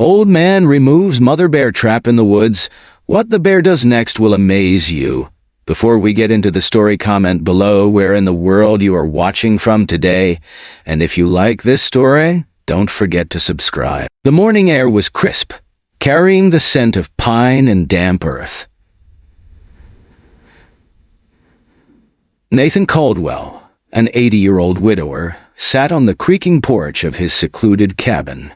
Old man removes mother bear trap in the woods. What the bear does next will amaze you. Before we get into the story, comment below where in the world you are watching from today. And if you like this story, don't forget to subscribe. The morning air was crisp, carrying the scent of pine and damp earth. Nathan Caldwell, an 80-year-old widower, sat on the creaking porch of his secluded cabin,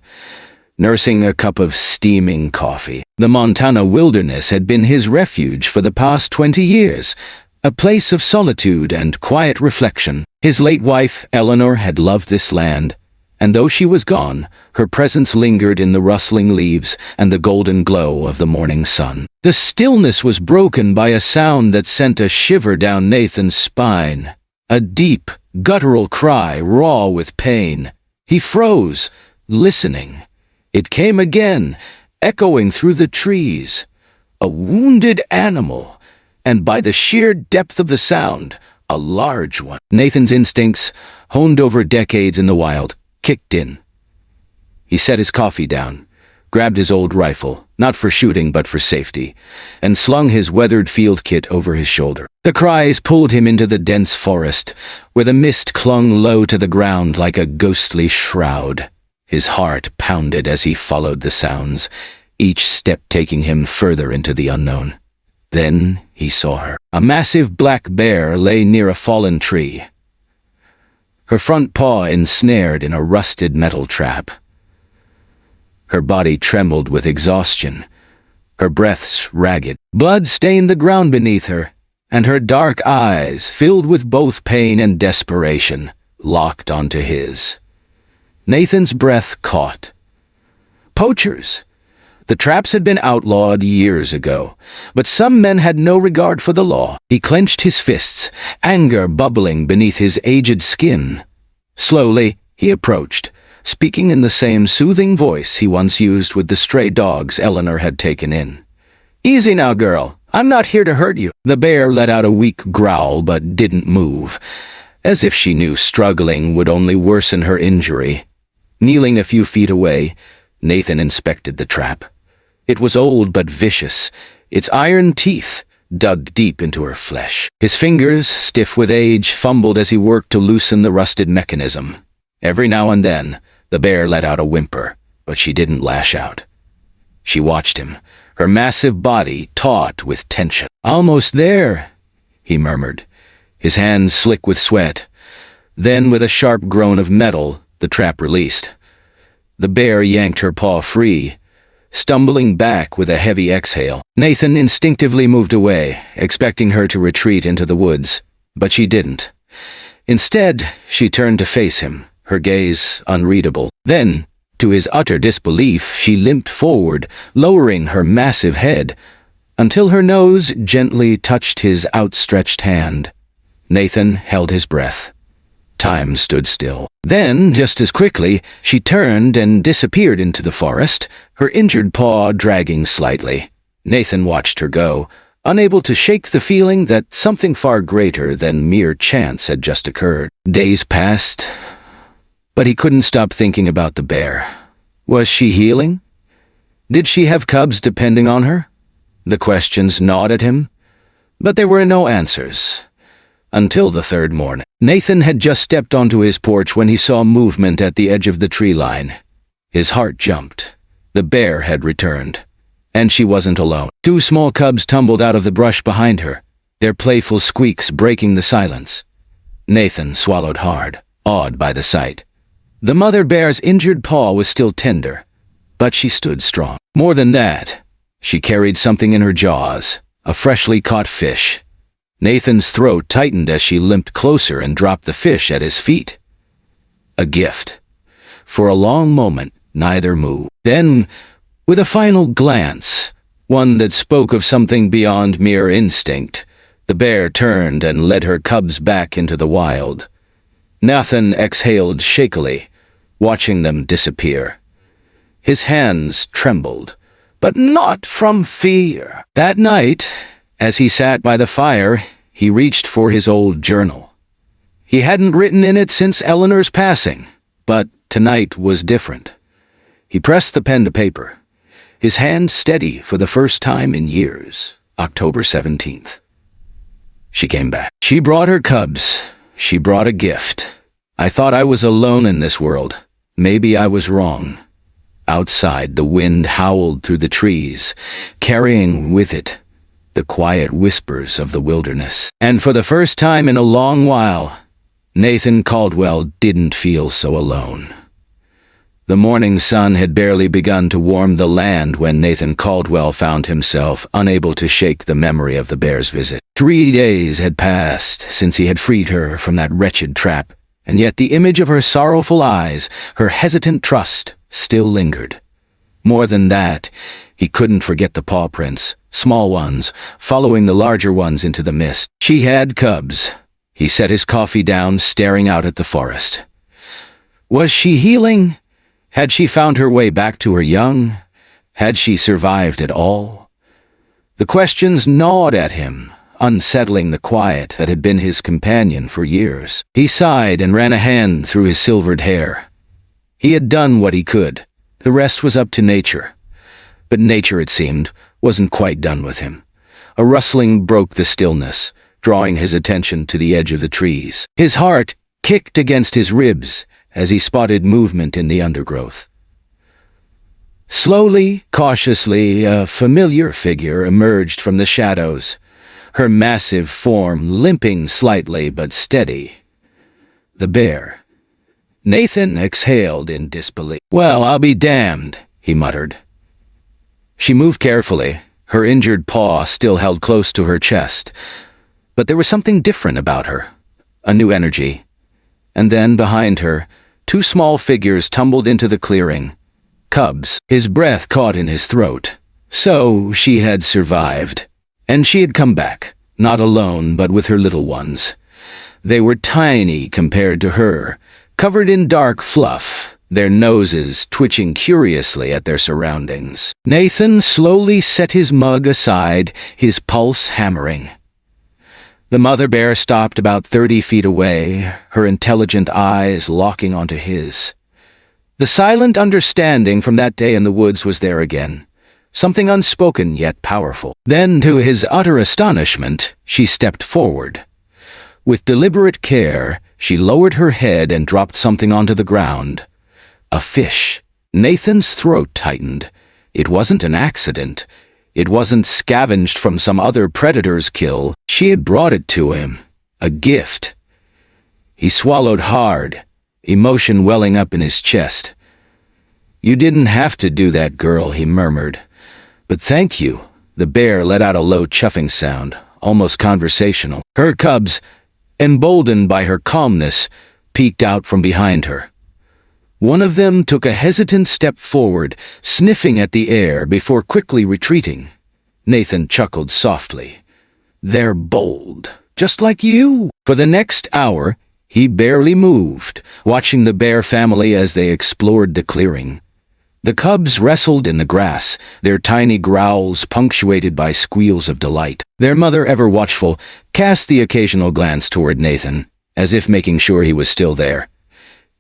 nursing a cup of steaming coffee. The Montana wilderness had been his refuge for the past 20 years, a place of solitude and quiet reflection. His late wife, Eleanor, had loved this land, and though she was gone, her presence lingered in the rustling leaves and the golden glow of the morning sun. The stillness was broken by a sound that sent a shiver down Nathan's spine, a deep, guttural cry raw with pain. He froze, listening. It came again, echoing through the trees. A wounded animal, and by the sheer depth of the sound, a large one. Nathan's instincts, honed over decades in the wild, kicked in. He set his coffee down, grabbed his old rifle, not for shooting but for safety, and slung his weathered field kit over his shoulder. The cries pulled him into the dense forest, where the mist clung low to the ground like a ghostly shroud. His heart pounded as he followed the sounds, each step taking him further into the unknown. Then he saw her. A massive black bear lay near a fallen tree, her front paw ensnared in a rusted metal trap. Her body trembled with exhaustion, her breaths ragged. Blood stained the ground beneath her, and her dark eyes, filled with both pain and desperation, locked onto his. Nathan's breath caught. Poachers! The traps had been outlawed years ago, but some men had no regard for the law. He clenched his fists, anger bubbling beneath his aged skin. Slowly, he approached, speaking in the same soothing voice he once used with the stray dogs Eleanor had taken in. "Easy now, girl. I'm not here to hurt you." The bear let out a weak growl but didn't move, as if she knew struggling would only worsen her injury. Kneeling a few feet away, Nathan inspected the trap. It was old but vicious, its iron teeth dug deep into her flesh. His fingers, stiff with age, fumbled as he worked to loosen the rusted mechanism. Every now and then, the bear let out a whimper, but she didn't lash out. She watched him, her massive body taut with tension. "Almost there," he murmured, his hands slick with sweat. Then, with a sharp groan of metal, the trap released. The bear yanked her paw free, stumbling back with a heavy exhale. Nathan instinctively moved away, expecting her to retreat into the woods, but she didn't. Instead, she turned to face him, her gaze unreadable. Then, to his utter disbelief, she limped forward, lowering her massive head, until her nose gently touched his outstretched hand. Nathan held his breath. Time stood still. Then, just as quickly, she turned and disappeared into the forest, her injured paw dragging slightly. Nathan watched her go, unable to shake the feeling that something far greater than mere chance had just occurred. Days passed, but he couldn't stop thinking about the bear. Was she healing? Did she have cubs depending on her? The questions gnawed at him, but there were no answers. Until the third morning. Nathan had just stepped onto his porch when he saw movement at the edge of the tree line. His heart jumped. The bear had returned. And she wasn't alone. Two small cubs tumbled out of the brush behind her, their playful squeaks breaking the silence. Nathan swallowed hard, awed by the sight. The mother bear's injured paw was still tender, but she stood strong. More than that, she carried something in her jaws, a freshly caught fish. Nathan's throat tightened as she limped closer and dropped the fish at his feet. A gift. For a long moment, neither moved. Then, with a final glance, one that spoke of something beyond mere instinct, the bear turned and led her cubs back into the wild. Nathan exhaled shakily, watching them disappear. His hands trembled, but not from fear. That night, as he sat by the fire, he reached for his old journal. He hadn't written in it since Eleanor's passing, but tonight was different. He pressed the pen to paper, his hand steady for the first time in years. October 17th. She came back. She brought her cubs. She brought a gift. I thought I was alone in this world. Maybe I was wrong. Outside, the wind howled through the trees, carrying with it the quiet whispers of the wilderness. And for the first time in a long while, Nathan Caldwell didn't feel so alone. The morning sun had barely begun to warm the land when Nathan Caldwell found himself unable to shake the memory of the bear's visit. 3 days had passed since he had freed her from that wretched trap, and yet the image of her sorrowful eyes, her hesitant trust, still lingered. More than that, he couldn't forget the paw prints, small ones, following the larger ones into the mist. She had cubs. He set his coffee down, staring out at the forest. Was she healing? Had she found her way back to her young? Had she survived at all? The questions gnawed at him, unsettling the quiet that had been his companion for years. He sighed and ran a hand through his silvered hair. He had done what he could. The rest was up to nature. But nature, it seemed, wasn't quite done with him. A rustling broke the stillness, drawing his attention to the edge of the trees. His heart kicked against his ribs as he spotted movement in the undergrowth. Slowly, cautiously, a familiar figure emerged from the shadows, her massive form limping slightly but steady. The bear. Nathan exhaled in disbelief. "Well, I'll be damned," he muttered. She moved carefully, her injured paw still held close to her chest. But there was something different about her, a new energy. And then, behind her, 2 small figures tumbled into the clearing. Cubs. His breath caught in his throat. So she had survived. And she had come back, not alone but with her little ones. They were tiny compared to her, covered in dark fluff, their noses twitching curiously at their surroundings. Nathan slowly set his mug aside, his pulse hammering. The mother bear stopped about 30 feet away, her intelligent eyes locking onto his. The silent understanding from that day in the woods was there again, something unspoken yet powerful. Then, to his utter astonishment, she stepped forward. With deliberate care, she lowered her head and dropped something onto the ground. A fish. Nathan's throat tightened. It wasn't an accident. It wasn't scavenged from some other predator's kill. She had brought it to him. A gift. He swallowed hard, emotion welling up in his chest. "You didn't have to do that, girl," he murmured. "But thank you." The bear let out a low chuffing sound, almost conversational. Her cubs, emboldened by her calmness, peeked out from behind her. One of them took a hesitant step forward, sniffing at the air before quickly retreating. Nathan chuckled softly. "They're bold, just like you." For the next hour, he barely moved, watching the bear family as they explored the clearing. The cubs wrestled in the grass, their tiny growls punctuated by squeals of delight. Their mother, ever watchful, cast the occasional glance toward Nathan, as if making sure he was still there.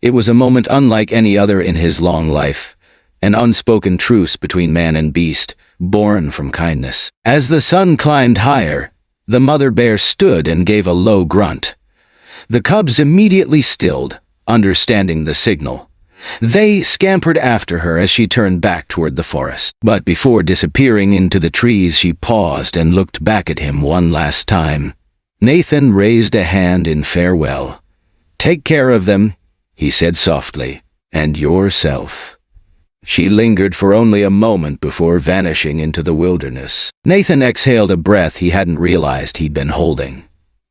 It was a moment unlike any other in his long life, an unspoken truce between man and beast, born from kindness. As the sun climbed higher, the mother bear stood and gave a low grunt. The cubs immediately stilled, understanding the signal. They scampered after her as she turned back toward the forest. But before disappearing into the trees, she paused and looked back at him one last time. Nathan raised a hand in farewell. "Take care of them," he said softly, "and yourself." She lingered for only a moment before vanishing into the wilderness. Nathan exhaled a breath he hadn't realized he'd been holding.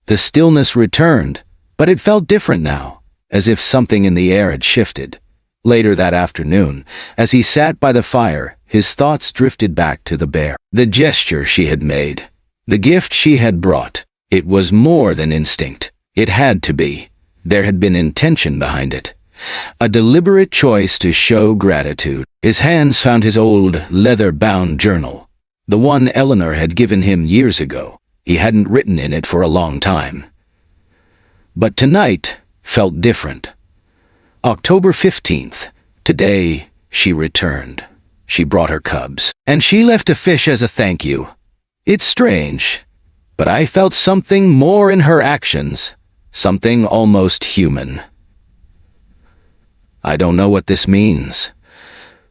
The stillness returned, but it felt different now, as if something in the air had shifted. Later that afternoon, as he sat by the fire, his thoughts drifted back to the bear. The gesture she had made, the gift she had brought, it was more than instinct. It had to be. There had been intention behind it. A deliberate choice to show gratitude. His hands found his old, leather-bound journal, the one Eleanor had given him years ago. He hadn't written in it for a long time. But tonight felt different. October 15th. Today, she returned. She brought her cubs, and she left a fish as a thank you. It's strange, but I felt something more in her actions, something almost human. I don't know what this means,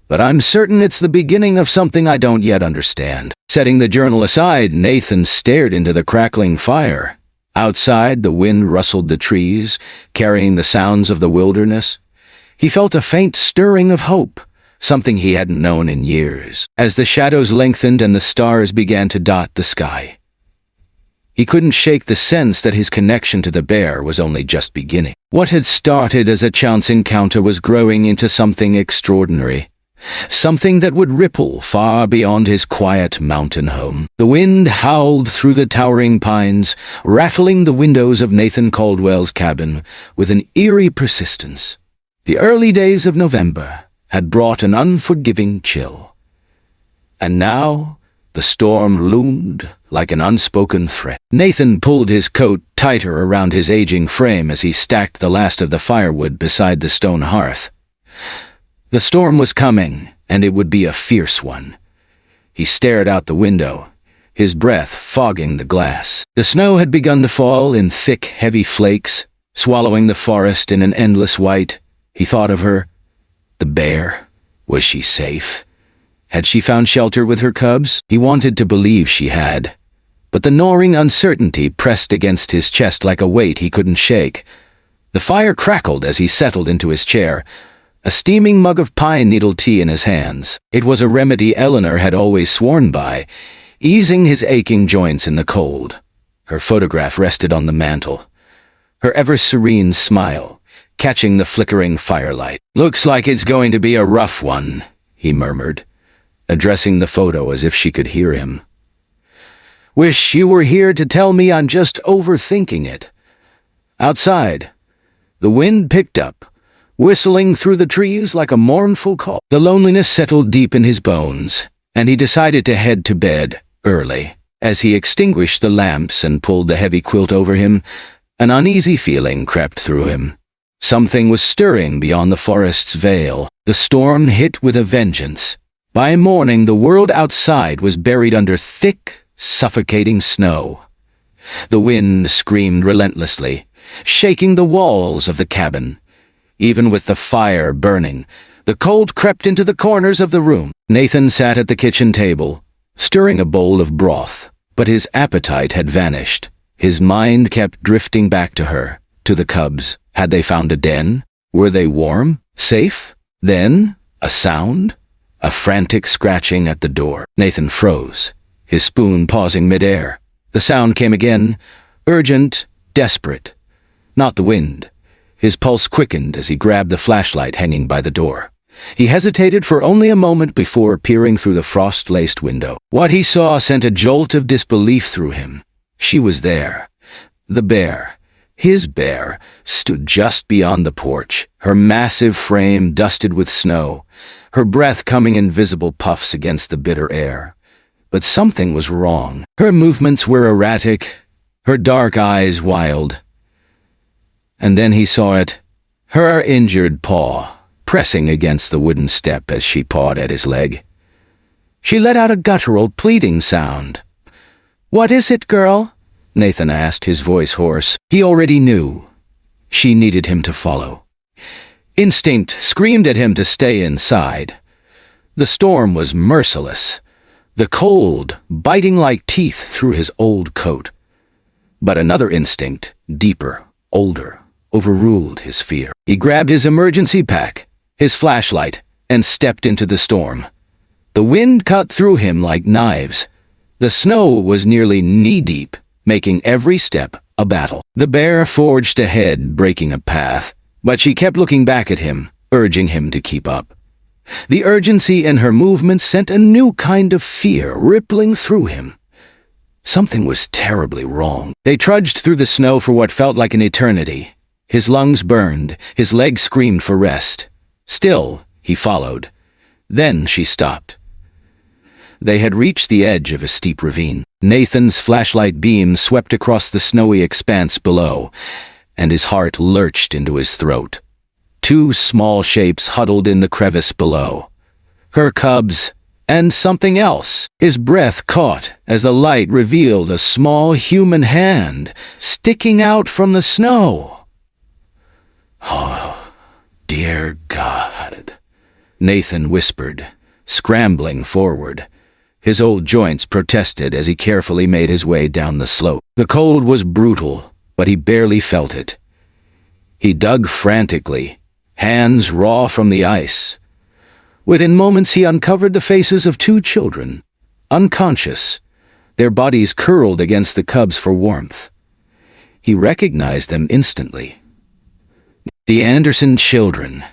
but I'm certain it's the beginning of something I don't yet understand. Setting the journal aside, Nathan stared into the crackling fire. Outside, the wind rustled the trees, carrying the sounds of the wilderness. He felt a faint stirring of hope, something he hadn't known in years, as the shadows lengthened and the stars began to dot the sky. He couldn't shake the sense that his connection to the bear was only just beginning. What had started as a chance encounter was growing into something extraordinary. Something that would ripple far beyond his quiet mountain home. The wind howled through the towering pines, rattling the windows of Nathan Caldwell's cabin with an eerie persistence. The early days of November had brought an unforgiving chill. And now the storm loomed like an unspoken threat. Nathan pulled his coat tighter around his aging frame as he stacked the last of the firewood beside the stone hearth. The storm was coming, and it would be a fierce one. He stared out the window, his breath fogging the glass. The snow had begun to fall in thick, heavy flakes, swallowing the forest in an endless white. He thought of her. The bear. Was she safe? Had she found shelter with her cubs? He wanted to believe she had. But the gnawing uncertainty pressed against his chest like a weight he couldn't shake. The fire crackled as he settled into his chair, a steaming mug of pine needle tea in his hands. It was a remedy Eleanor had always sworn by, easing his aching joints in the cold. Her photograph rested on the mantel, her ever-serene smile catching the flickering firelight. "Looks like it's going to be a rough one," he murmured, addressing the photo as if she could hear him. "Wish you were here to tell me I'm just overthinking it." Outside, the wind picked up, whistling through the trees like a mournful call. The loneliness settled deep in his bones, and he decided to head to bed early. As he extinguished the lamps and pulled the heavy quilt over him, an uneasy feeling crept through him. Something was stirring beyond the forest's veil. The storm hit with a vengeance. By morning, the world outside was buried under thick, suffocating snow. The wind screamed relentlessly, shaking the walls of the cabin. Even with the fire burning, the cold crept into the corners of the room. Nathan sat at the kitchen table, stirring a bowl of broth, but his appetite had vanished. His mind kept drifting back to her, to the cubs. Had they found a den? Were they warm? Safe? Then, a sound? A frantic scratching at the door. Nathan froze, his spoon pausing midair. The sound came again, urgent, desperate. Not the wind. His pulse quickened as he grabbed the flashlight hanging by the door. He hesitated for only a moment before peering through the frost-laced window. What he saw sent a jolt of disbelief through him. She was there. The bear, his bear, stood just beyond the porch, her massive frame dusted with snow, her breath coming in visible puffs against the bitter air. But something was wrong. Her movements were erratic, her dark eyes wild. And then he saw it, her injured paw, pressing against the wooden step as she pawed at his leg. She let out a guttural, pleading sound. "What is it, girl?" Nathan asked, his voice hoarse. He already knew. She needed him to follow. Instinct screamed at him to stay inside. The storm was merciless, the cold biting like teeth through his old coat. But another instinct, deeper, older, overruled his fear. He grabbed his emergency pack, his flashlight, and stepped into the storm. The wind cut through him like knives. The snow was nearly knee-deep, making every step a battle. The bear forged ahead, breaking a path, but she kept looking back at him, urging him to keep up. The urgency in her movements sent a new kind of fear rippling through him. Something was terribly wrong. They trudged through the snow for what felt like an eternity. His lungs burned, his legs screamed for rest. Still, he followed. Then she stopped. They had reached the edge of a steep ravine. Nathan's flashlight beam swept across the snowy expanse below, and his heart lurched into his throat. Two small shapes huddled in the crevice below, her cubs, and something else. His breath caught as the light revealed a small human hand sticking out from the snow. "Oh, dear God," Nathan whispered, scrambling forward. His old joints protested as he carefully made his way down the slope. The cold was brutal, but he barely felt it. He dug frantically, hands raw from the ice. Within moments he uncovered the faces of two children, unconscious, their bodies curled against the cubs for warmth. He recognized them instantly. The Anderson children.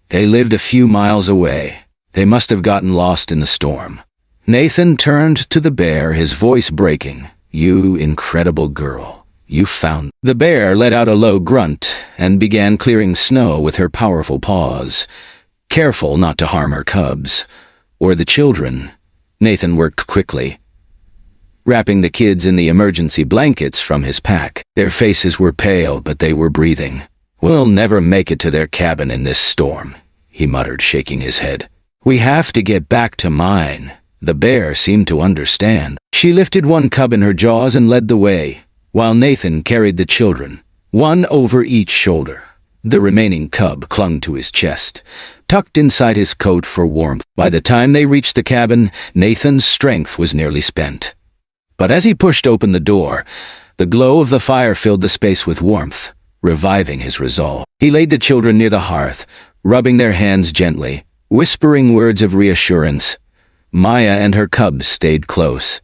They lived a few miles away. They must have gotten lost in the storm. Nathan turned to the bear, his voice breaking. "You incredible girl. You found..." The bear let out a low grunt and began clearing snow with her powerful paws, careful not to harm her cubs, or the children. Nathan worked quickly, wrapping the kids in the emergency blankets from his pack. Their faces were pale, but they were breathing. "We'll never make it to their cabin in this storm," he muttered, shaking his head. "We have to get back to mine." The bear seemed to understand. She lifted one cub in her jaws and led the way, while Nathan carried the children, one over each shoulder. The remaining cub clung to his chest, tucked inside his coat for warmth. By the time they reached the cabin, Nathan's strength was nearly spent. But as he pushed open the door, the glow of the fire filled the space with warmth, reviving his resolve. He laid the children near the hearth, rubbing their hands gently, whispering words of reassurance. Maya and her cubs stayed close,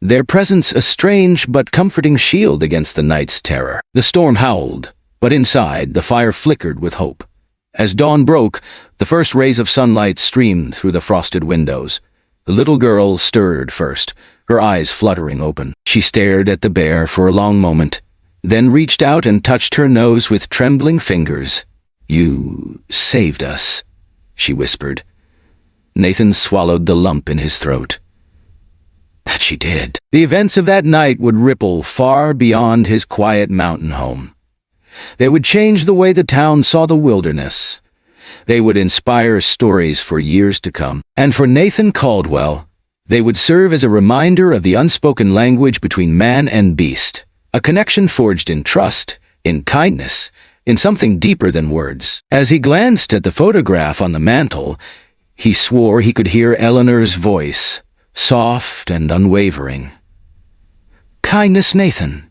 their presence a strange but comforting shield against the night's terror. The storm howled, but inside the fire flickered with hope. As dawn broke, the first rays of sunlight streamed through the frosted windows. The little girl stirred first, her eyes fluttering open. She stared at the bear for a long moment, then reached out and touched her nose with trembling fingers. "You saved us," she whispered. Nathan swallowed the lump in his throat. That she did. The events of that night would ripple far beyond his quiet mountain home. They would change the way the town saw the wilderness. They would inspire stories for years to come. And for Nathan Caldwell, they would serve as a reminder of the unspoken language between man and beast, a connection forged in trust, in kindness, in something deeper than words. As he glanced at the photograph on the mantel, he swore he could hear Eleanor's voice, soft and unwavering. "Kindness, Nathan.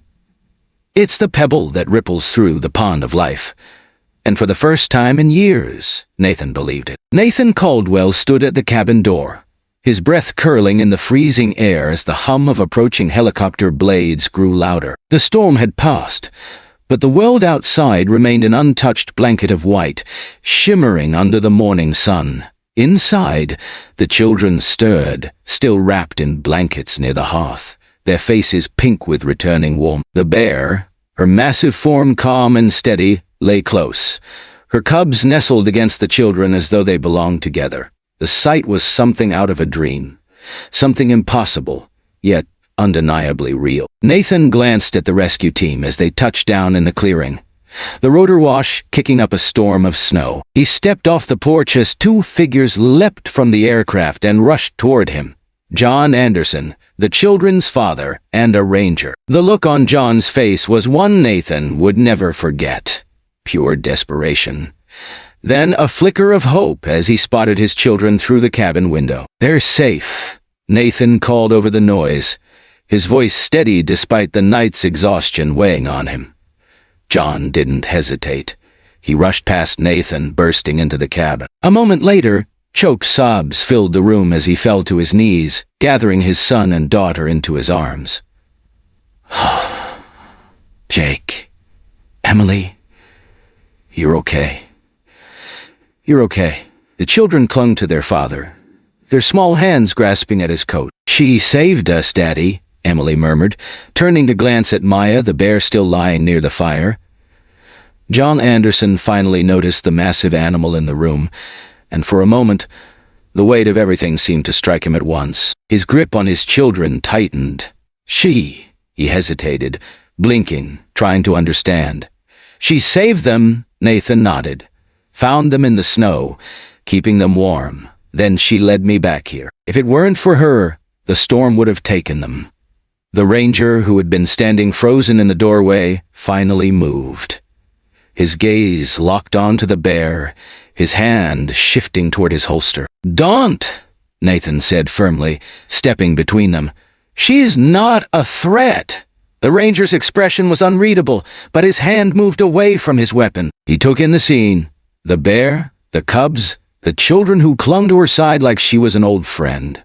It's the pebble that ripples through the pond of life." And for the first time in years, Nathan believed it. Nathan Caldwell stood at the cabin door, his breath curling in the freezing air as the hum of approaching helicopter blades grew louder. The storm had passed, but the world outside remained an untouched blanket of white, shimmering under the morning sun. Inside, the children stirred, still wrapped in blankets near the hearth, their faces pink with returning warmth. The bear, her massive form calm and steady, lay close, her cubs nestled against the children as though they belonged together. The sight was something out of a dream, something impossible, yet undeniably real. Nathan glanced at the rescue team as they touched down in the clearing, the rotor wash kicking up a storm of snow. He stepped off the porch as two figures leapt from the aircraft and rushed toward him. John Anderson, the children's father, and a ranger. The look on John's face was one Nathan would never forget. Pure desperation. Then a flicker of hope as he spotted his children through the cabin window. "They're safe," Nathan called over the noise, his voice steady despite the night's exhaustion weighing on him. John didn't hesitate. He rushed past Nathan, bursting into the cabin. A moment later, choked sobs filled the room as he fell to his knees, gathering his son and daughter into his arms. "Jake, Emily, you're okay. You're okay." The children clung to their father, their small hands grasping at his coat. "She saved us, Daddy," Emily murmured, turning to glance at Maya, the bear still lying near the fire. John Anderson finally noticed the massive animal in the room, and for a moment, the weight of everything seemed to strike him at once. His grip on his children tightened. "She," he hesitated, blinking, trying to understand. "She saved them," Nathan nodded. "Found them in the snow, keeping them warm. Then she led me back here. If it weren't for her, the storm would have taken them. The ranger, who had been standing frozen in the doorway, finally moved. His gaze locked onto the bear, his hand shifting toward his holster. "Don't," Nathan said firmly, stepping between them. "She's not a threat." The ranger's expression was unreadable, but his hand moved away from his weapon. He took in the scene. The bear, the cubs, the children who clung to her side like she was an old friend.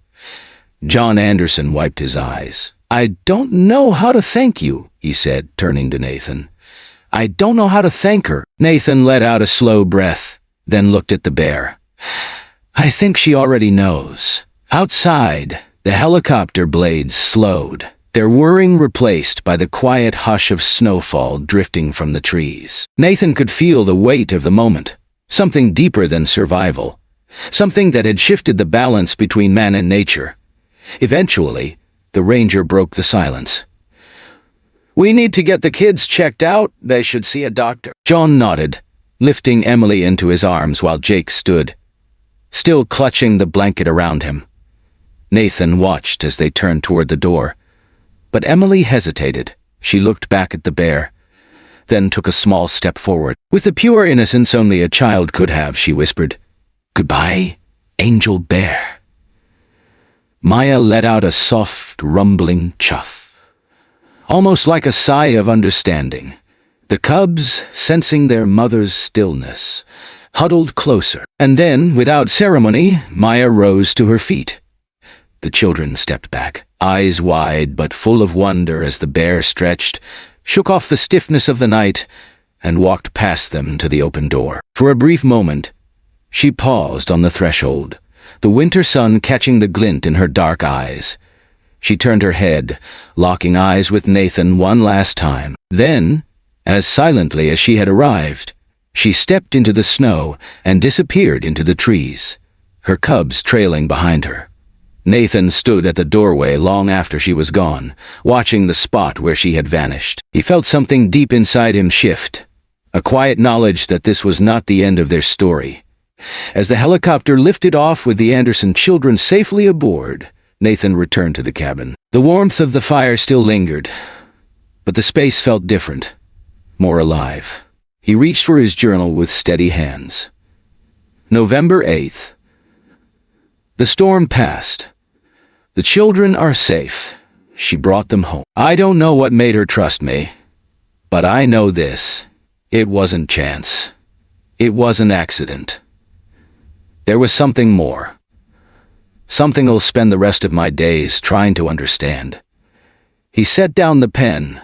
John Anderson wiped his eyes. "I don't know how to thank you," he said, turning to Nathan. "I don't know how to thank her." Nathan let out a slow breath, then looked at the bear. "I think she already knows." Outside, the helicopter blades slowed, their whirring replaced by the quiet hush of snowfall drifting from the trees. Nathan could feel the weight of the moment, something deeper than survival, something that had shifted the balance between man and nature. Eventually, the ranger broke the silence. "We need to get the kids checked out. They should see a doctor." John nodded, lifting Emily into his arms while Jake stood, still clutching the blanket around him. Nathan watched as they turned toward the door, but Emily hesitated. She looked back at the bear, then took a small step forward. With the pure innocence only a child could have, she whispered, "Goodbye, Angel Bear." Maya let out a soft, rumbling chuff, almost like a sigh of understanding. The cubs, sensing their mother's stillness, huddled closer. And then, without ceremony, Maya rose to her feet. The children stepped back, eyes wide but full of wonder as the bear stretched, shook off the stiffness of the night, and walked past them to the open door. For a brief moment, she paused on the threshold, the winter sun catching the glint in her dark eyes. She turned her head, locking eyes with Nathan one last time. Then, as silently as she had arrived, she stepped into the snow and disappeared into the trees, her cubs trailing behind her. Nathan stood at the doorway long after she was gone, watching the spot where she had vanished. He felt something deep inside him shift, a quiet knowledge that this was not the end of their story. As the helicopter lifted off with the Anderson children safely aboard, Nathan returned to the cabin. The warmth of the fire still lingered, but the space felt different, more alive. He reached for his journal with steady hands. November 8th. The storm passed. The children are safe. She brought them home. I don't know what made her trust me, but I know this. It wasn't chance. It was an accident. There was something more. Something I'll spend the rest of my days trying to understand. He set down the pen,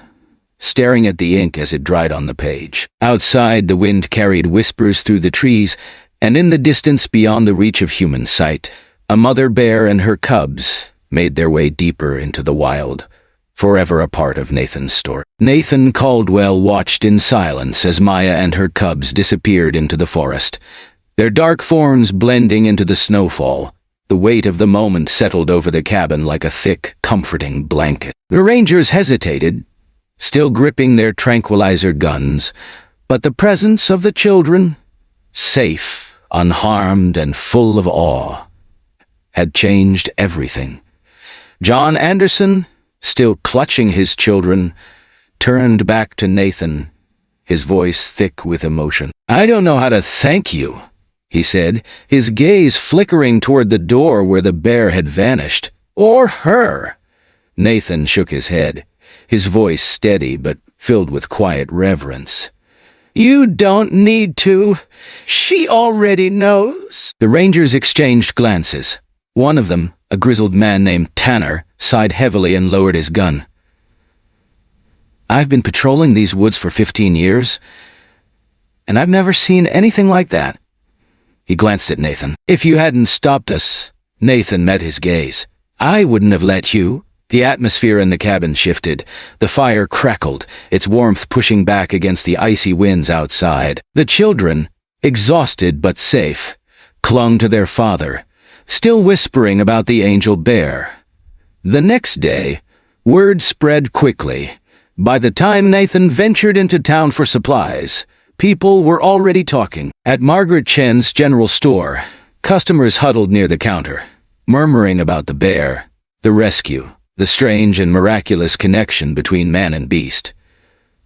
staring at the ink as it dried on the page. Outside, the wind carried whispers through the trees, and in the distance beyond the reach of human sight, a mother bear and her cubs made their way deeper into the wild, forever a part of Nathan's story. Nathan Caldwell watched in silence as Maya and her cubs disappeared into the forest, their dark forms blending into the snowfall. The weight of the moment settled over the cabin like a thick, comforting blanket. The rangers hesitated, still gripping their tranquilizer guns, but the presence of the children, safe, unharmed, and full of awe, had changed everything. John Anderson, still clutching his children, turned back to Nathan, his voice thick with emotion. I don't know how to thank you, he said, his gaze flickering toward the door where the bear had vanished. Or her. Nathan shook his head, his voice steady but filled with quiet reverence. You don't need to. She already knows. The rangers exchanged glances. One of them, a grizzled man named Tanner, sighed heavily and lowered his gun. I've been patrolling these woods for 15 years, and I've never seen anything like that. He glanced at Nathan. If you hadn't stopped us, Nathan met his gaze. I wouldn't have let you. The atmosphere in the cabin shifted. The fire crackled, its warmth pushing back against the icy winds outside. The children, exhausted but safe, clung to their father, still whispering about the angel bear. The next day, word spread quickly. By the time Nathan ventured into town for supplies, people were already talking. At Margaret Chen's general store, Customers huddled near the counter, murmuring about the bear, the rescue, the strange and miraculous connection between man and beast.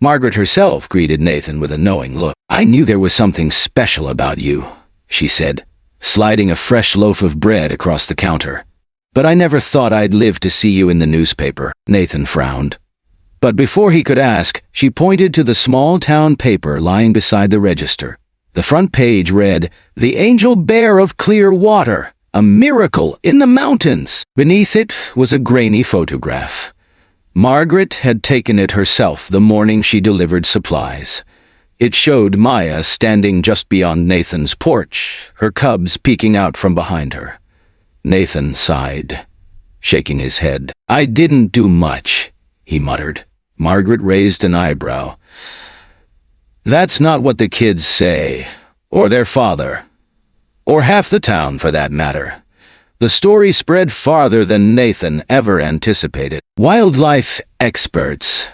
Margaret herself greeted Nathan with a knowing look. "I knew there was something special about you," she said, sliding a fresh loaf of bread across the counter. "But I never thought I'd live to see you in the newspaper." Nathan frowned. But before he could ask, she pointed to the small-town paper lying beside the register. The front page read, "The Angel Bear of Clear Water, a miracle in the mountains." Beneath it was a grainy photograph. Margaret had taken it herself the morning she delivered supplies. It showed Maya standing just beyond Nathan's porch, her cubs peeking out from behind her. Nathan sighed, shaking his head. "I didn't do much," he muttered. Margaret raised an eyebrow. "That's not what the kids say, or their father, or half the town for that matter." The story spread farther than Nathan ever anticipated. Wildlife experts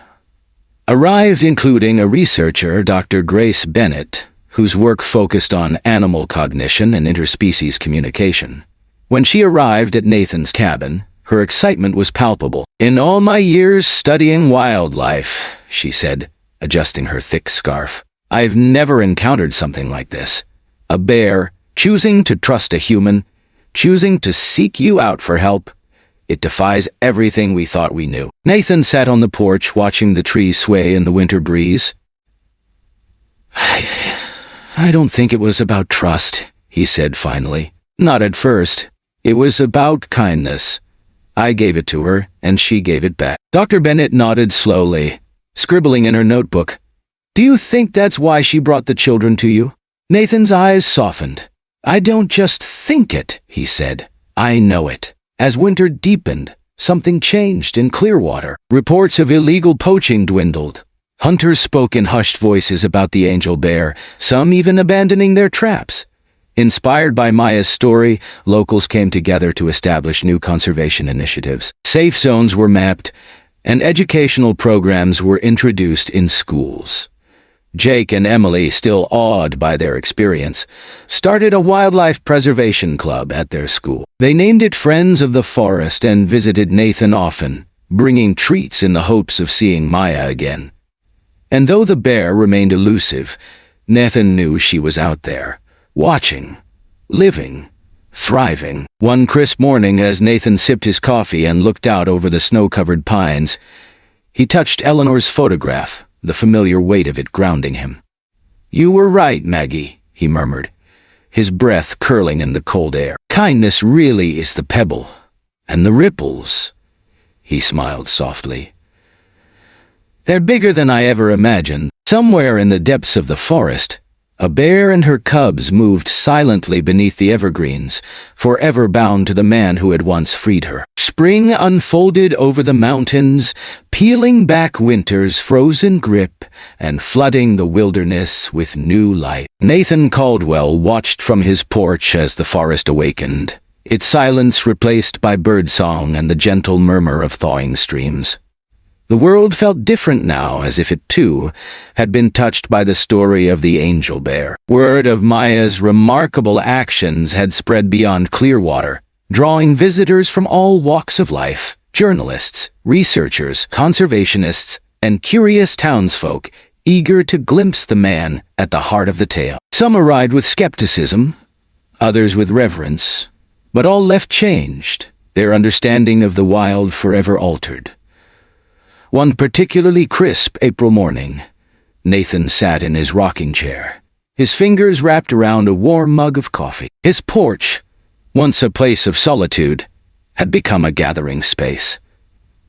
arrived, including a researcher, Dr. Grace Bennett, whose work focused on animal cognition and interspecies communication. When she arrived at Nathan's cabin, her excitement was palpable. "In all my years studying wildlife," she said, adjusting her thick scarf, "I've never encountered something like this. A bear choosing to trust a human, choosing to seek you out for help. It defies everything we thought we knew." Nathan sat on the porch watching the trees sway in the winter breeze. I don't think it was about trust," he said finally. "Not at first. It was about kindness. I gave it to her, and she gave it back." Dr. Bennett nodded slowly, scribbling in her notebook. "Do you think that's why she brought the children to you?" Nathan's eyes softened. "I don't just think it," he said. "I know it." As winter deepened, something changed in Clearwater. Reports of illegal poaching dwindled. Hunters spoke in hushed voices about the angel bear, some even abandoning their traps. Inspired by Maya's story, locals came together to establish new conservation initiatives. Safe zones were mapped, and educational programs were introduced in schools. Jake and Emily, still awed by their experience, started a wildlife preservation club at their school. They named it Friends of the Forest and visited Nathan often, bringing treats in the hopes of seeing Maya again. And though the bear remained elusive, Nathan knew she was out there, watching, living, thriving. One crisp morning, as Nathan sipped his coffee and looked out over the snow-covered pines, he touched Eleanor's photograph, the familiar weight of it grounding him. "You were right, Maggie," he murmured, his breath curling in the cold air. "Kindness really is the pebble, and the ripples," he smiled softly, "they're bigger than I ever imagined." Somewhere in the depths of the forest, a bear and her cubs moved silently beneath the evergreens, forever bound to the man who had once freed her. Spring unfolded over the mountains, peeling back winter's frozen grip and flooding the wilderness with new light. Nathan Caldwell watched from his porch as the forest awakened, its silence replaced by birdsong and the gentle murmur of thawing streams. The world felt different now, as if it, too, had been touched by the story of the angel bear. Word of Maya's remarkable actions had spread beyond Clearwater, drawing visitors from all walks of life: journalists, researchers, conservationists, and curious townsfolk, eager to glimpse the man at the heart of the tale. Some arrived with skepticism, others with reverence, but all left changed, their understanding of the wild forever altered. One particularly crisp April morning, Nathan sat in his rocking chair, his fingers wrapped around a warm mug of coffee. His porch, once a place of solitude, had become a gathering space.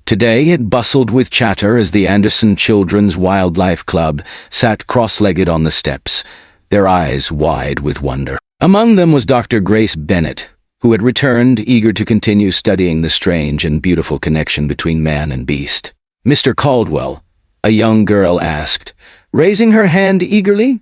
Today it bustled with chatter as the Anderson Children's Wildlife Club sat cross-legged on the steps, their eyes wide with wonder. Among them was Dr. Grace Bennett, who had returned, eager to continue studying the strange and beautiful connection between man and beast. "Mr. Caldwell," a young girl asked, raising her hand eagerly,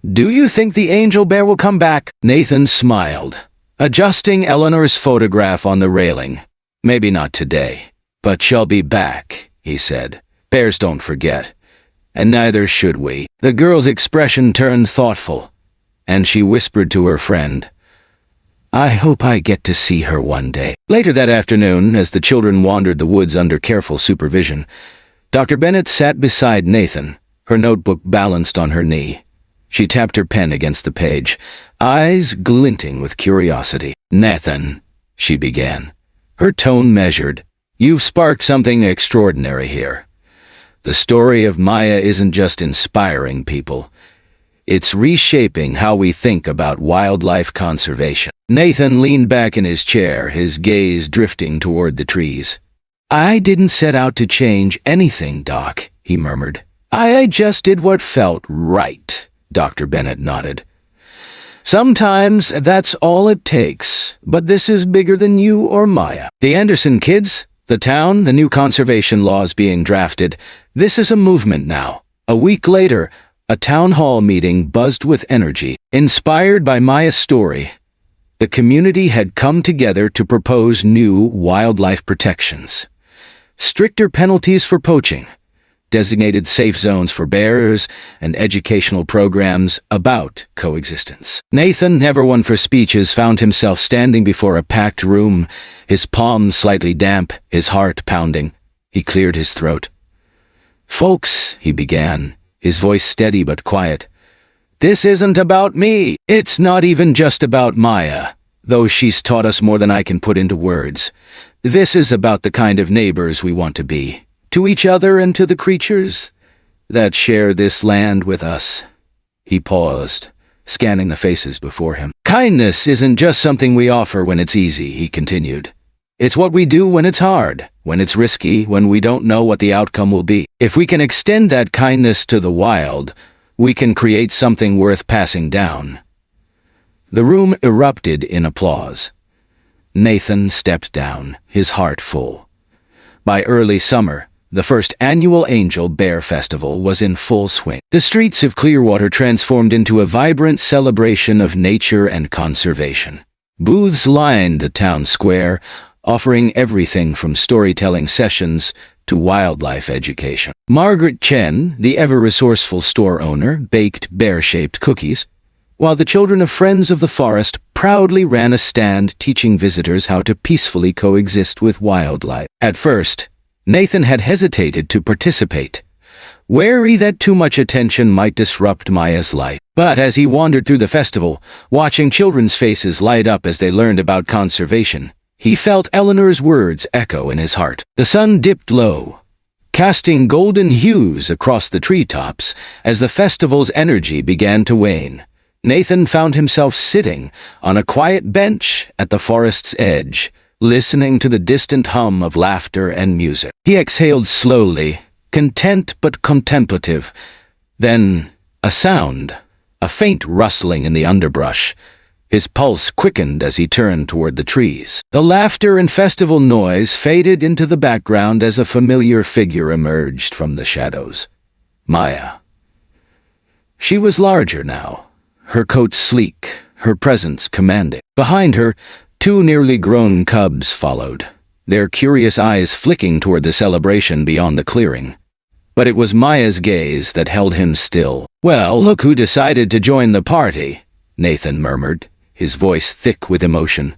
"do you think the angel bear will come back?" Nathan smiled, adjusting Eleanor's photograph on the railing. "Maybe not today, but she'll be back," he said. "Bears don't forget, and neither should we." The girl's expression turned thoughtful, and she whispered to her friend, I hope I get to see her one day. Later that afternoon, as the children wandered the woods under careful supervision, Dr. Bennett sat beside Nathan, her notebook balanced on her knee. She tapped her pen against the page, eyes glinting with curiosity. "Nathan," she began, her tone measured, "you've sparked something extraordinary here. The story of Maya isn't just inspiring people. It's reshaping how we think about wildlife conservation." Nathan leaned back in his chair, his gaze drifting toward the trees. "I didn't set out to change anything, Doc," he murmured. "I just did what felt right." Dr. Bennett nodded. "Sometimes that's all it takes, but this is bigger than you or Maya. The Anderson kids, the town, the new conservation laws being drafted, this is a movement now." A week later, a town hall meeting buzzed with energy. Inspired by Maya's story, the community had come together to propose new wildlife protections. Stricter penalties for poaching, designated safe zones for bears, and educational programs about coexistence. Nathan, never one for speeches, found himself standing before a packed room, his palms slightly damp, his heart pounding. He cleared his throat. "Folks," he began, his voice steady but quiet, "this isn't about me. It's not even just about Maya, though she's taught us more than I can put into words. This is about the kind of neighbors we want to be, to each other and to the creatures that share this land with us." He paused, scanning the faces before him. "Kindness isn't just something we offer when it's easy," he continued. "It's what we do when it's hard, when it's risky, when we don't know what the outcome will be. If we can extend that kindness to the wild, we can create something worth passing down." The room erupted in applause. Nathan stepped down, his heart full. By early summer, the first annual Angel Bear Festival was in full swing. The streets of Clearwater transformed into a vibrant celebration of nature and conservation. Booths lined the town square, offering everything from storytelling sessions to wildlife education. Margaret Chen, the ever-resourceful store owner, baked bear-shaped cookies, while the children of Friends of the Forest proudly ran a stand teaching visitors how to peacefully coexist with wildlife. At first, Nathan had hesitated to participate, wary that too much attention might disrupt Maya's life. But as he wandered through the festival, watching children's faces light up as they learned about conservation, he felt Eleanor's words echo in his heart. The sun dipped low, casting golden hues across the treetops as the festival's energy began to wane. Nathan found himself sitting on a quiet bench at the forest's edge, listening to the distant hum of laughter and music. He exhaled slowly, content but contemplative. Then, a sound, a faint rustling in the underbrush. His pulse quickened as he turned toward the trees. The laughter and festival noise faded into the background as a familiar figure emerged from the shadows. Maya. She was larger now, her coat sleek, her presence commanding. Behind her, two nearly grown cubs followed, their curious eyes flicking toward the celebration beyond the clearing. But it was Maya's gaze that held him still. "Well, look who decided to join the party," Nathan murmured, his voice thick with emotion.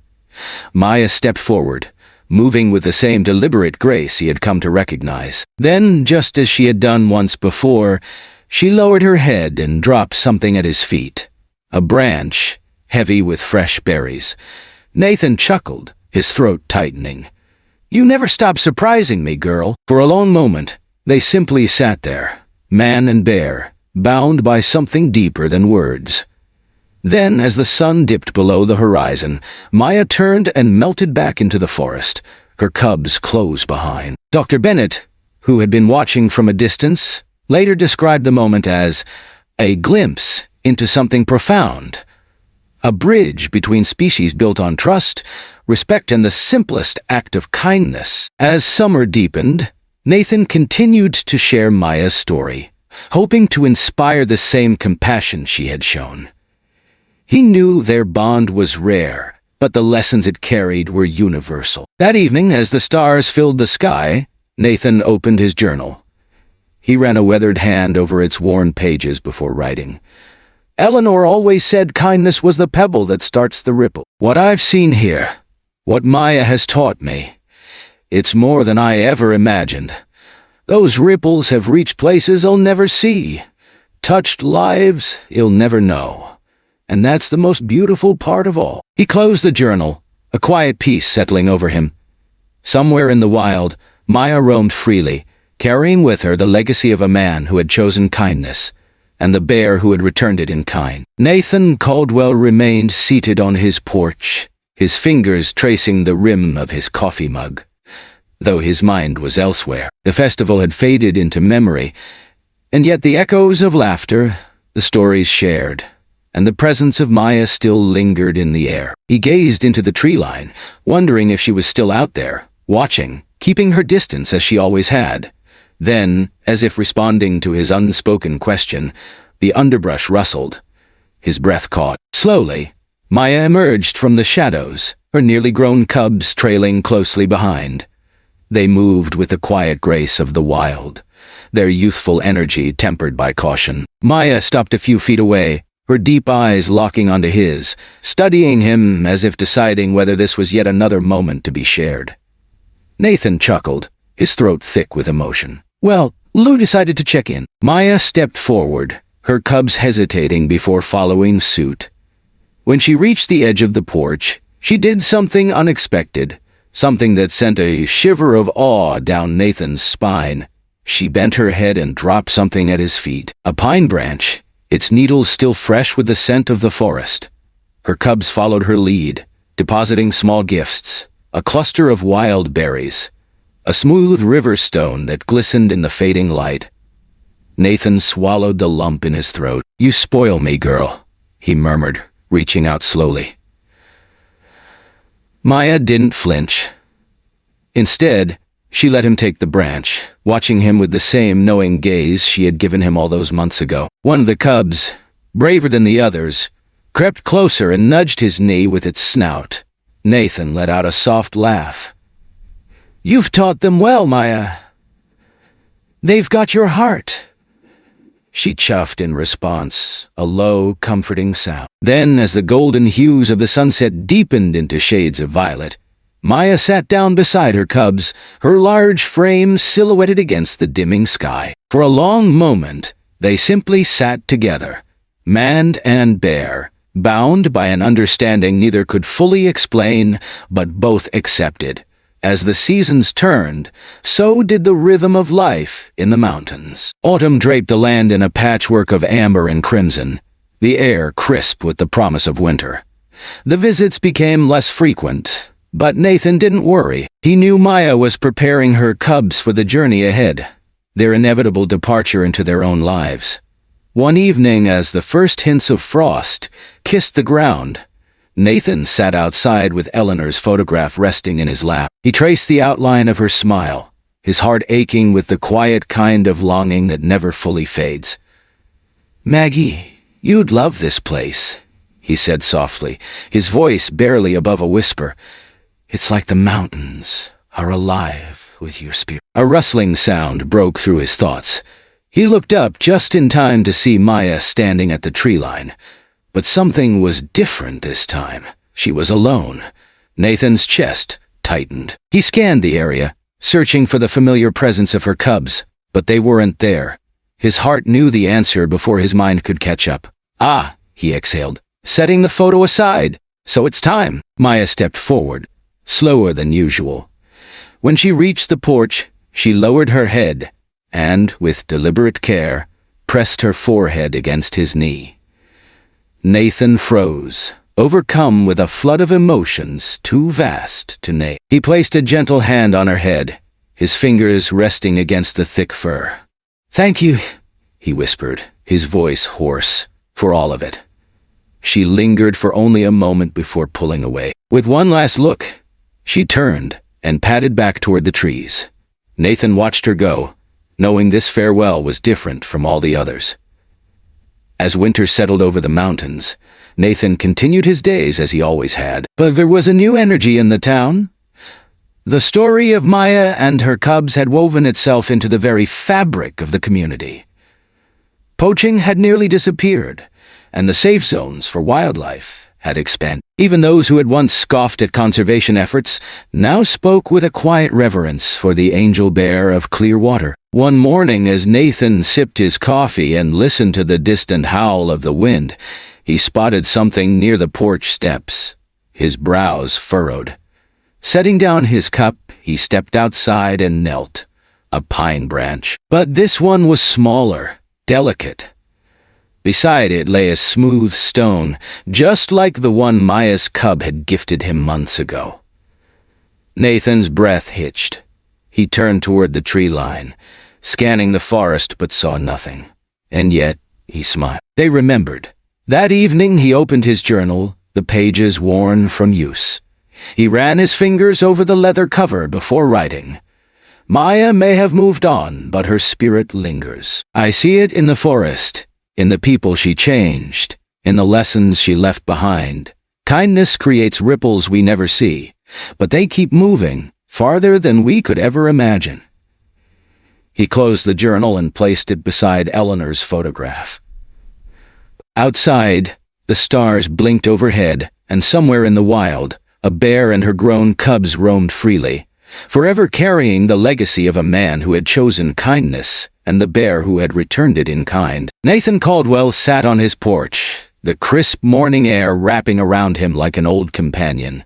Maya stepped forward, moving with the same deliberate grace he had come to recognize. Then, just as she had done once before, she lowered her head and dropped something at his feet. A branch, heavy with fresh berries. Nathan chuckled, his throat tightening. "You never stop surprising me, girl." For a long moment, they simply sat there, man and bear, bound by something deeper than words. Then, as the sun dipped below the horizon, Maya turned and melted back into the forest, her cubs close behind. Dr. Bennett, who had been watching from a distance, later described the moment as a glimpse into something profound. A bridge between species built on trust, respect, and the simplest act of kindness. As summer deepened, Nathan continued to share Maya's story, hoping to inspire the same compassion she had shown. He knew their bond was rare, but the lessons it carried were universal. That evening, as the stars filled the sky, Nathan opened his journal. He ran a weathered hand over its worn pages before writing. Eleanor always said kindness was the pebble that starts the ripple. What I've seen here, what Maya has taught me, it's more than I ever imagined. Those ripples have reached places I'll never see, touched lives you'll never know. And that's the most beautiful part of all. He closed the journal, a quiet peace settling over him. Somewhere in the wild, Maya roamed freely, carrying with her the legacy of a man who had chosen kindness, and the bear who had returned it in kind. Nathan Caldwell remained seated on his porch, his fingers tracing the rim of his coffee mug, though his mind was elsewhere. The festival had faded into memory, and yet the echoes of laughter, the stories shared, and the presence of Maya still lingered in the air. He gazed into the tree line, wondering if she was still out there, watching, keeping her distance as she always had. Then, as if responding to his unspoken question, the underbrush rustled. His breath caught. Slowly, Maya emerged from the shadows, her nearly grown cubs trailing closely behind. They moved with the quiet grace of the wild, their youthful energy tempered by caution. Maya stopped a few feet away, her deep eyes locking onto his, studying him as if deciding whether this was yet another moment to be shared. Nathan chuckled, his throat thick with emotion. Well, Lou decided to check in. Maya stepped forward, her cubs hesitating before following suit. When she reached the edge of the porch, she did something unexpected, something that sent a shiver of awe down Nathan's spine. She bent her head and dropped something at his feet. A pine branch, its needles still fresh with the scent of the forest. Her cubs followed her lead, depositing small gifts, a cluster of wild berries, a smooth river stone that glistened in the fading light. Nathan swallowed the lump in his throat. "You spoil me, girl," he murmured, reaching out slowly. Maya didn't flinch. Instead, she let him take the branch, watching him with the same knowing gaze she had given him all those months ago. One of the cubs, braver than the others, crept closer and nudged his knee with its snout. Nathan let out a soft laugh. "You've taught them well, Maya. They've got your heart." She chuffed in response, a low, comforting sound. Then, as the golden hues of the sunset deepened into shades of violet, Maya sat down beside her cubs, her large frame silhouetted against the dimming sky. For a long moment, they simply sat together, man and bear, bound by an understanding neither could fully explain, but both accepted. As the seasons turned, so did the rhythm of life in the mountains. Autumn draped the land in a patchwork of amber and crimson, the air crisp with the promise of winter. The visits became less frequent, but Nathan didn't worry. He knew Maya was preparing her cubs for the journey ahead, their inevitable departure into their own lives. One evening, as the first hints of frost kissed the ground, Nathan sat outside with Eleanor's photograph resting in his lap. He traced the outline of her smile, his heart aching with the quiet kind of longing that never fully fades. "Maggie, you'd love this place," he said softly, his voice barely above a whisper. "It's like the mountains are alive with your spirit." A rustling sound broke through his thoughts. He looked up just in time to see Maya standing at the tree line. But something was different this time. She was alone. Nathan's chest tightened. He scanned the area, searching for the familiar presence of her cubs, but they weren't there. His heart knew the answer before his mind could catch up. "Ah," he exhaled, setting the photo aside. "So it's time." Maya stepped forward, slower than usual. When she reached the porch, she lowered her head and, with deliberate care, pressed her forehead against his knee. Nathan froze, overcome with a flood of emotions too vast to name. He placed a gentle hand on her head, his fingers resting against the thick fur. "Thank you," he whispered, his voice hoarse, "for all of it." She lingered for only a moment before pulling away. With one last look, she turned and padded back toward the trees. Nathan watched her go, knowing this farewell was different from all the others. As winter settled over the mountains, Nathan continued his days as he always had. But there was a new energy in the town. The story of Maya and her cubs had woven itself into the very fabric of the community. Poaching had nearly disappeared, and the safe zones for wildlife had expanded. Even those who had once scoffed at conservation efforts now spoke with a quiet reverence for the angel bear of clear water. One morning, as Nathan sipped his coffee and listened to the distant howl of the wind, he spotted something near the porch steps. His brows furrowed. Setting down his cup, he stepped outside and knelt. A pine branch. But this one was smaller, delicate. Beside it lay a smooth stone, just like the one Maya's cub had gifted him months ago. Nathan's breath hitched. He turned toward the tree line, scanning the forest but saw nothing. And yet, he smiled. They remembered. That evening he opened his journal, the pages worn from use. He ran his fingers over the leather cover before writing. Maya may have moved on, but her spirit lingers. I see it in the forest, in the people she changed, in the lessons she left behind. Kindness creates ripples we never see, but they keep moving, farther than we could ever imagine. He closed the journal and placed it beside Eleanor's photograph. Outside, the stars blinked overhead, and somewhere in the wild, a bear and her grown cubs roamed freely, forever carrying the legacy of a man who had chosen kindness and the bear who had returned it in kind. Nathan Caldwell sat on his porch, the crisp morning air wrapping around him like an old companion.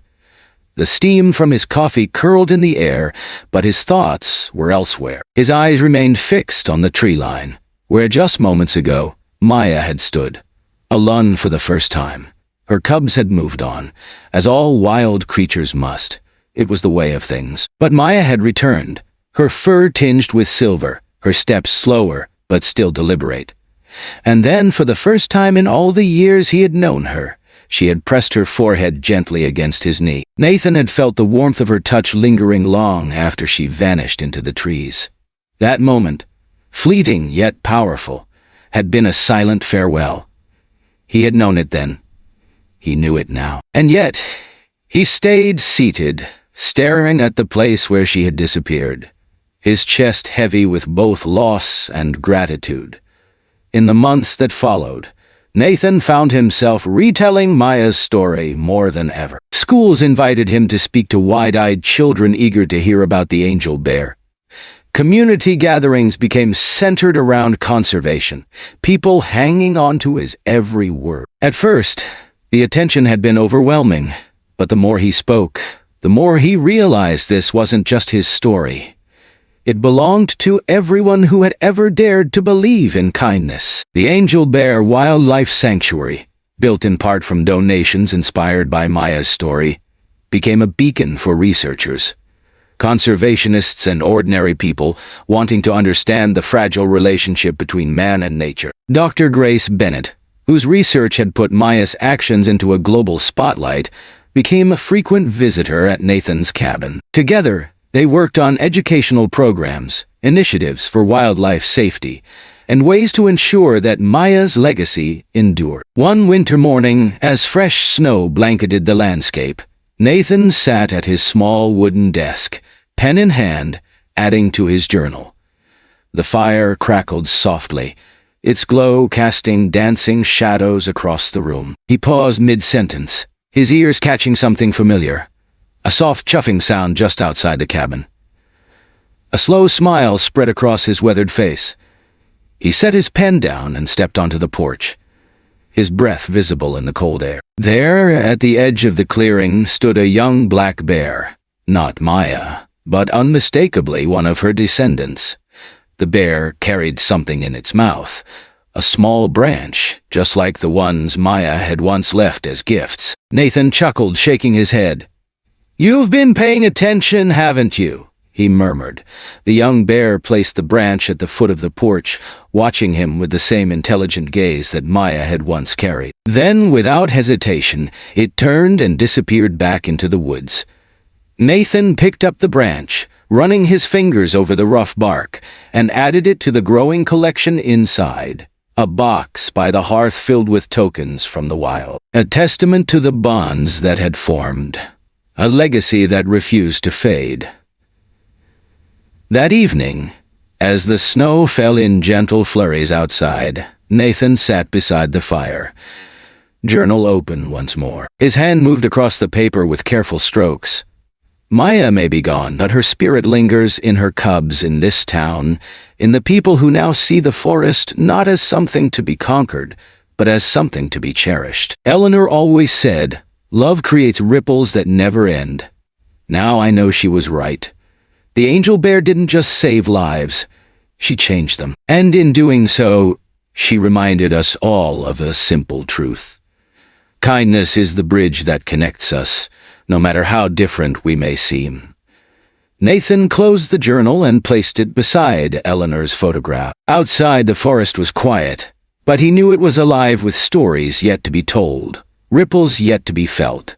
The steam from his coffee curled in the air, but his thoughts were elsewhere. His eyes remained fixed on the tree line, where just moments ago, Maya had stood, alone for the first time. Her cubs had moved on, as all wild creatures must. It was the way of things. But Maya had returned, her fur tinged with silver, her steps slower, but still deliberate. And then, for the first time in all the years he had known her, she had pressed her forehead gently against his knee. Nathan had felt the warmth of her touch lingering long after she vanished into the trees. That moment, fleeting yet powerful, had been a silent farewell. He had known it then. He knew it now. And yet, he stayed seated, staring at the place where she had disappeared, his chest heavy with both loss and gratitude. In the months that followed, Nathan found himself retelling Maya's story more than ever. Schools invited him to speak to wide-eyed children eager to hear about the angel bear. Community gatherings became centered around conservation, people hanging on to his every word. At first, the attention had been overwhelming, but the more he spoke, the more he realized this wasn't just his story. It belonged to everyone who had ever dared to believe in kindness. The Angel Bear Wildlife Sanctuary, built in part from donations inspired by Maya's story, became a beacon for researchers, conservationists and ordinary people wanting to understand the fragile relationship between man and nature. Dr. Grace Bennett, whose research had put Maya's actions into a global spotlight, became a frequent visitor at Nathan's cabin. Together, they worked on educational programs, initiatives for wildlife safety, and ways to ensure that Maya's legacy endured. One winter morning, as fresh snow blanketed the landscape, Nathan sat at his small wooden desk, pen in hand, adding to his journal. The fire crackled softly, its glow casting dancing shadows across the room. He paused mid-sentence, his ears catching something familiar. A soft chuffing sound just outside the cabin. A slow smile spread across his weathered face. He set his pen down and stepped onto the porch, his breath visible in the cold air. There, at the edge of the clearing, stood a young black bear. Not Maya, but unmistakably one of her descendants. The bear carried something in its mouth, a small branch, just like the ones Maya had once left as gifts. Nathan chuckled, shaking his head. "You've been paying attention, haven't you?" he murmured. The young bear placed the branch at the foot of the porch, watching him with the same intelligent gaze that Maya had once carried. Then, without hesitation, it turned and disappeared back into the woods. Nathan picked up the branch, running his fingers over the rough bark, and added it to the growing collection inside. A box by the hearth filled with tokens from the wild. A testament to the bonds that had formed. A legacy that refused to fade. That evening, as the snow fell in gentle flurries outside, Nathan sat beside the fire, journal open once more. His hand moved across the paper with careful strokes. Maya may be gone, but her spirit lingers in her cubs in this town, in the people who now see the forest not as something to be conquered, but as something to be cherished. Eleanor always said, "Love creates ripples that never end." Now I know she was right. The angel bear didn't just save lives, she changed them. And in doing so, she reminded us all of a simple truth. Kindness is the bridge that connects us, no matter how different we may seem. Nathan closed the journal and placed it beside Eleanor's photograph. Outside, the forest was quiet, but he knew it was alive with stories yet to be told, ripples yet to be felt.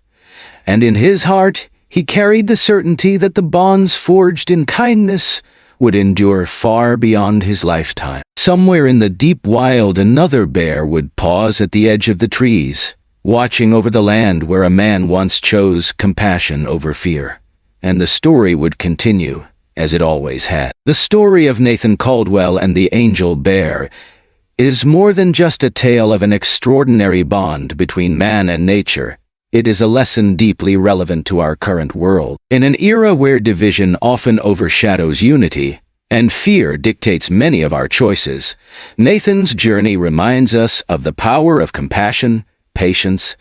And in his heart, he carried the certainty that the bonds forged in kindness would endure far beyond his lifetime. Somewhere in the deep wild, another bear would pause at the edge of the trees, watching over the land where a man once chose compassion over fear. And the story would continue, as it always had. The story of Nathan Caldwell and the angel bear is more than just a tale of an extraordinary bond between man and nature. It is a lesson deeply relevant to our current world. In an era where division often overshadows unity, and fear dictates many of our choices, Nathan's journey reminds us of the power of compassion, patience,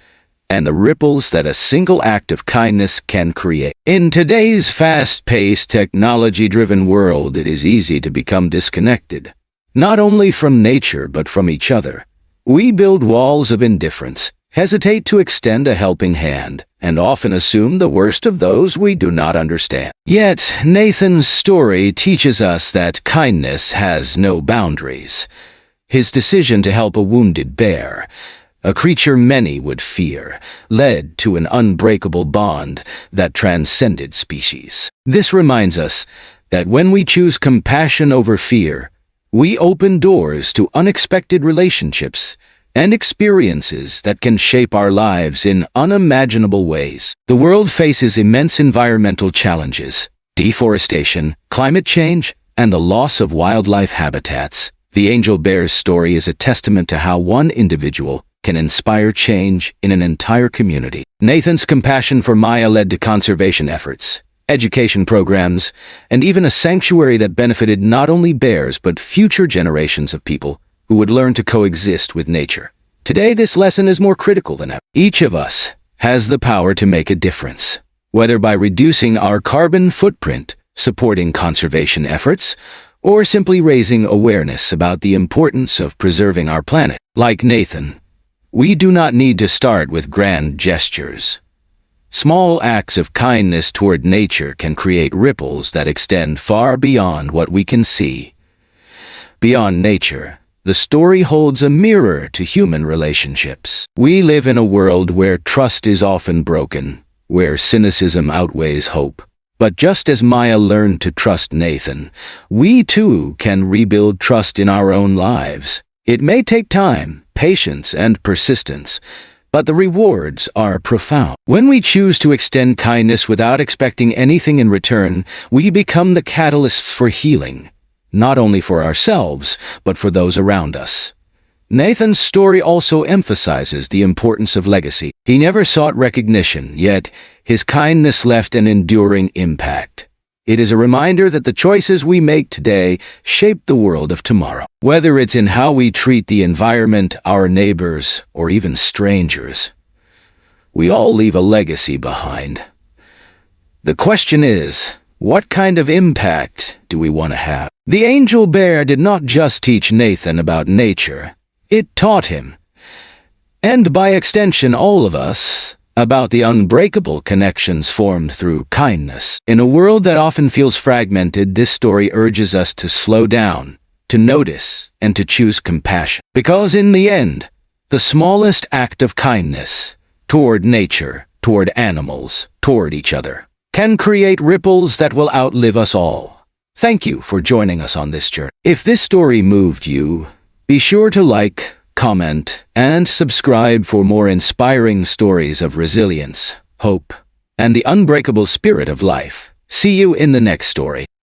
and the ripples that a single act of kindness can create. In today's fast-paced, technology-driven world, it is easy to become disconnected, not only from nature but from each other. We build walls of indifference, hesitate to extend a helping hand, and often assume the worst of those we do not understand. Yet, Nathan's story teaches us that kindness has no boundaries. His decision to help a wounded bear, a creature many would fear, led to an unbreakable bond that transcended species. This reminds us that when we choose compassion over fear, we open doors to unexpected relationships and experiences that can shape our lives in unimaginable ways. The world faces immense environmental challenges: deforestation, climate change, and the loss of wildlife habitats. The angel bear's story is a testament to how one individual can inspire change in an entire community. Nathan's compassion for Maya led to conservation efforts, education programs, and even a sanctuary that benefited not only bears but future generations of people who would learn to coexist with nature. Today, this lesson is more critical than ever. Each of us has the power to make a difference, whether by reducing our carbon footprint, supporting conservation efforts, or simply raising awareness about the importance of preserving our planet. Like Nathan, we do not need to start with grand gestures. Small acts of kindness toward nature can create ripples that extend far beyond what we can see. Beyond nature, the story holds a mirror to human relationships. We live in a world where trust is often broken, where cynicism outweighs hope. But just as Maya learned to trust Nathan, we too can rebuild trust in our own lives. It may take time, patience, and persistence, but the rewards are profound. When we choose to extend kindness without expecting anything in return, we become the catalysts for healing, not only for ourselves, but for those around us. Nathan's story also emphasizes the importance of legacy. He never sought recognition, yet his kindness left an enduring impact. It is a reminder that the choices we make today shape the world of tomorrow. Whether it's in how we treat the environment, our neighbors, or even strangers, we all leave a legacy behind. The question is, what kind of impact do we want to have? The angel bear did not just teach Nathan about nature, it taught him, and by extension all of us, about the unbreakable connections formed through kindness. In a world that often feels fragmented, this story urges us to slow down, to notice, and to choose compassion. Because in the end, the smallest act of kindness, toward nature, toward animals, toward each other, can create ripples that will outlive us all. Thank you for joining us on this journey. If this story moved you, be sure to like, comment, and subscribe for more inspiring stories of resilience, hope, and the unbreakable spirit of life. See you in the next story.